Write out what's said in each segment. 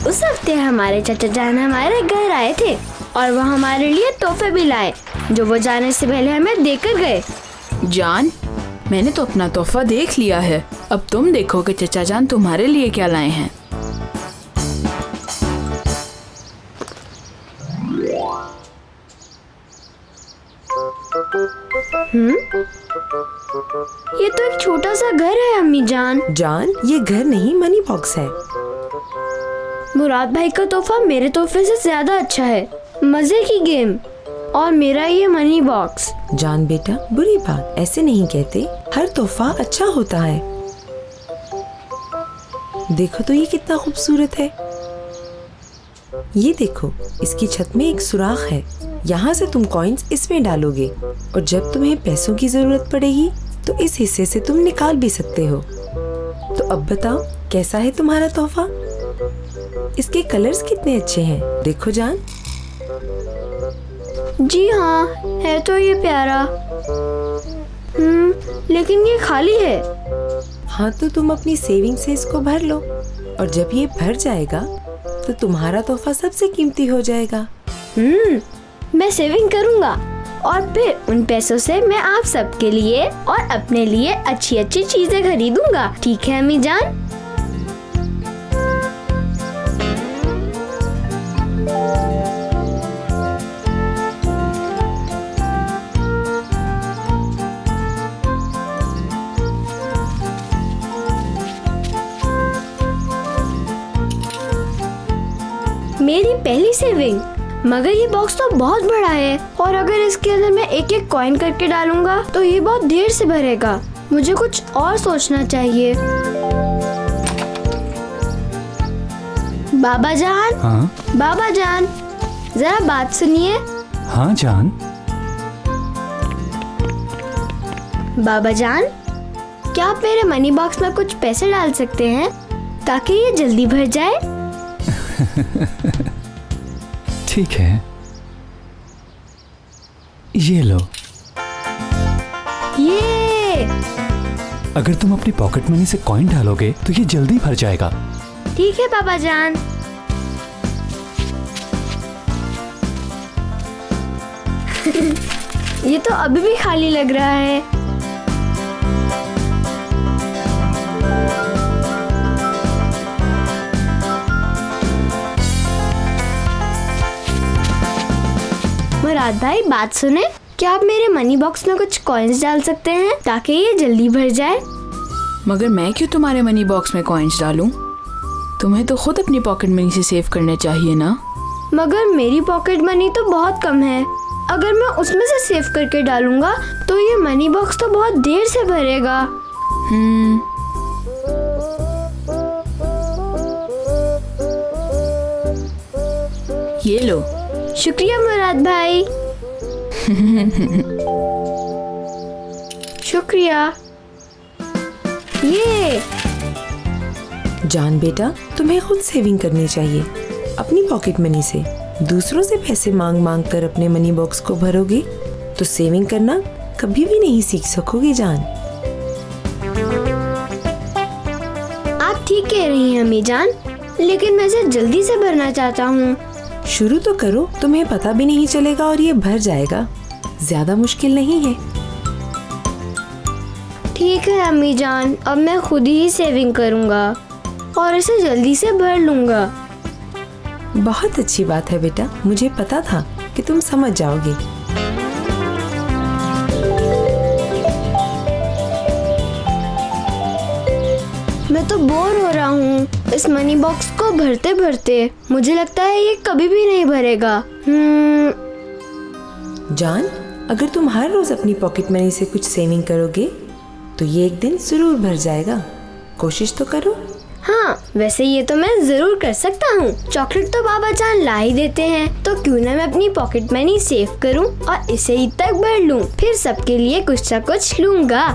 उस हफ्ते हमारे चाचा जान हमारे घर आए थे और वो हमारे लिए तोहफे भी लाए जो वो जाने से पहले हमें देकर गए। जान, मैंने तो अपना तोहफा देख लिया है, अब तुम देखो कि चचा जान तुम्हारे लिए क्या लाए हैं। ये तो एक छोटा सा घर है अम्मी जान। जान, ये घर नहीं मनी बॉक्स है। मुराद भाई का तोहफा मेरे तोहफे से ज्यादा अच्छा है। मजे की गेम और मेरा ये मनी बॉक्स। जान बेटा, बुरी बात ऐसे नहीं कहते, हर तोहफा अच्छा होता है। देखो तो ये कितना खूबसूरत है। ये देखो, इसकी छत में एक सुराख है, यहाँ से तुम कॉइन्स इसमें डालोगे और जब तुम्हें पैसों की जरूरत पड़ेगी तो इस हिस्से से तुम निकाल भी सकते हो। तो अब बताओ, कैसा है तुम्हारा तोहफा? इसके कलर्स कितने अच्छे हैं, देखो जान। जी हाँ, है तो ये प्यारा। लेकिन ये खाली है। हाँ, तो तुम अपनी सेविंग से इसको भर लो और जब ये भर जाएगा तो तुम्हारा तोहफा सबसे कीमती हो जाएगा। मैं सेविंग करूँगा और फिर उन पैसों से मैं आप सबके लिए और अपने लिए अच्छी अच्छी चीजें खरीदूंगा। ठीक है अम्मी जान? मेरी पहली सेविंग। मगर ये बॉक्स तो बहुत बड़ा है और अगर इसके अंदर मैं एक एक कॉइन करके डालूंगा तो ये बहुत देर से भरेगा। मुझे कुछ और सोचना चाहिए। बाबा जान। हाँ? बाबा जान, जरा बात सुनिए। हाँ जान। बाबा जान, क्या आप मेरे मनी बॉक्स में कुछ पैसे डाल सकते हैं ताकि ये जल्दी भर जाए? ठीक है, ये लो। ये अगर तुम अपनी पॉकेट मनी से कॉइन डालोगे तो ये जल्दी भर जाएगा। ठीक है बाबा जान। ये तो अभी भी खाली लग रहा है। मुराद भाई, बात सुने, क्या आप मेरे मनी बॉक्स में कुछ कॉइन्स डाल सकते हैं ताकि ये जल्दी भर जाए? मगर मैं क्यों तुम्हारे मनी बॉक्स में कॉइन्स डालूं? तुम्हें तो खुद अपनी पॉकेट मनी से सेव करने चाहिए ना। मगर मेरी पॉकेट मनी तो बहुत कम है। अगर मैं उसमें से सेव करके डालूंगा तो ये मनी बॉक्स तो बहुत देर से भरेगा। ये लो। शुक्रिया मुराद भाई। शुक्रिया। ये जान बेटा, तुम्हें खुद सेविंग करनी चाहिए अपनी पॉकेट मनी से। दूसरों से पैसे मांग मांग कर अपने मनी बॉक्स को भरोगे तो सेविंग करना कभी भी नहीं सीख सकोगे जान। आप ठीक कह रही हैं अम्मी जान, लेकिन मैं इसे जल्दी से भरना चाहता हूँ। शुरू तो करो, तुम्हें पता भी नहीं चलेगा और ये भर जाएगा। ज्यादा मुश्किल नहीं है। ठीक है अम्मी जान, अब मैं खुद ही सेविंग करूँगा और इसे जल्दी से भर लूँगा। बहुत अच्छी बात है बेटा, मुझे पता था कि तुम समझ जाओगे। मैं तो बोर हो रहा हूँ इस मनी बॉक्स को भरते भरते। मुझे लगता है ये कभी भी नहीं भरेगा। जान, अगर तुम हर रोज अपनी पॉकेट मनी से कुछ सेविंग करोगे तो ये एक दिन जरूर भर जाएगा। कोशिश तो करो। हाँ, वैसे ये तो मैं जरूर कर सकता हूँ। चॉकलेट तो बाबा जान ला ही देते हैं, तो क्यों ना मैं अपनी पॉकेट मनी सेव करूँ और इसे ईद तक भर लूँ। फिर सबके लिए कुछ ना कुछ लूँगा।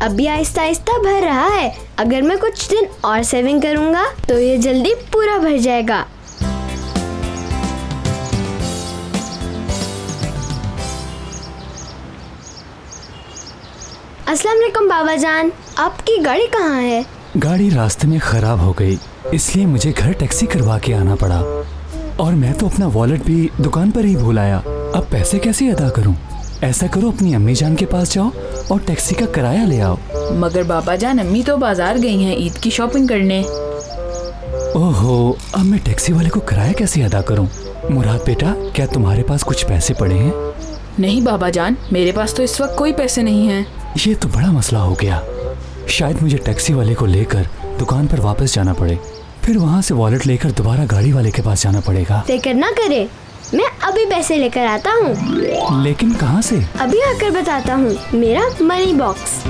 अभी आहिस्ता आहिस्ता भर रहा है। अगर मैं कुछ दिन और सेविंग करूंगा तो ये जल्दी पूरा भर जाएगा। अस्सलाम वालेकुम बाबा जान, आपकी गाड़ी कहाँ है? गाड़ी रास्ते में खराब हो गई, इसलिए मुझे घर टैक्सी करवा के आना पड़ा। और मैं तो अपना वॉलेट भी दुकान पर ही भूल आया। अब पैसे कैसे अदा करूं? ऐसा करो, अपनी अम्मी जान के पास जाओ और टैक्सी का किराया ले आओ। मगर बाबा जान, अम्मी तो बाजार गई हैं ईद की शॉपिंग करने। ओहो, अब मैं टैक्सी वाले को किराया कैसे अदा करूं? मुराद बेटा, क्या तुम्हारे पास कुछ पैसे पड़े हैं? नहीं बाबा जान, मेरे पास तो इस वक्त कोई पैसे नहीं हैं। ये तो बड़ा मसला हो गया। शायद मुझे टैक्सी वाले को लेकर दुकान पर वापस जाना पड़े, फिर वहाँ से वॉलेट लेकर दोबारा गाड़ी वाले के पास जाना पड़ेगा। फिक्र ना करे, मैं अभी पैसे लेकर आता हूँ। लेकिन कहाँ से? अभी आकर बताता हूँ। मेरा मनी बॉक्स।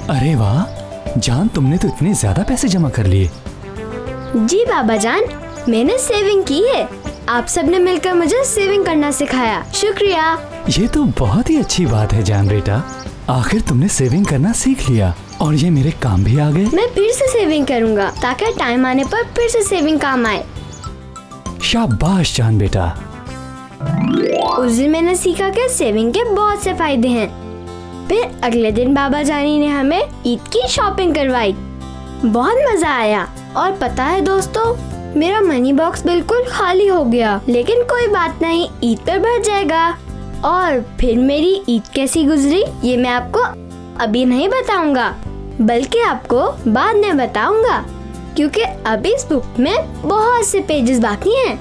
अरे वाह जान, तुमने तो इतने ज्यादा पैसे जमा कर लिए। जी बाबा जान, मैंने सेविंग की है। आप सबने मिलकर मुझे सेविंग करना सिखाया, शुक्रिया। ये तो बहुत ही अच्छी बात है जान बेटा, आखिर तुमने सेविंग करना सीख लिया और ये मेरे काम भी आ गए। मैं फिर से सेविंग करूँगा ताकि टाइम आने पर फिर से सेविंग काम आए। शाबाश जान बेटा। उस दिन मैंने सीखा कि सेविंग के बहुत से फायदे हैं। फिर अगले दिन बाबा जानी ने हमें ईद की शॉपिंग करवाई। बहुत मजा आया। और पता है दोस्तों, मेरा मनी बॉक्स बिल्कुल खाली हो गया, लेकिन कोई बात नहीं, ईद पर भर जाएगा। और फिर मेरी ईद कैसी गुजरी ये मैं आपको अभी नहीं बताऊंगा, बल्कि आपको बाद में बताऊंगा, क्योंकि अभी इस बुक में बहुत से पेजेस बाकी हैं।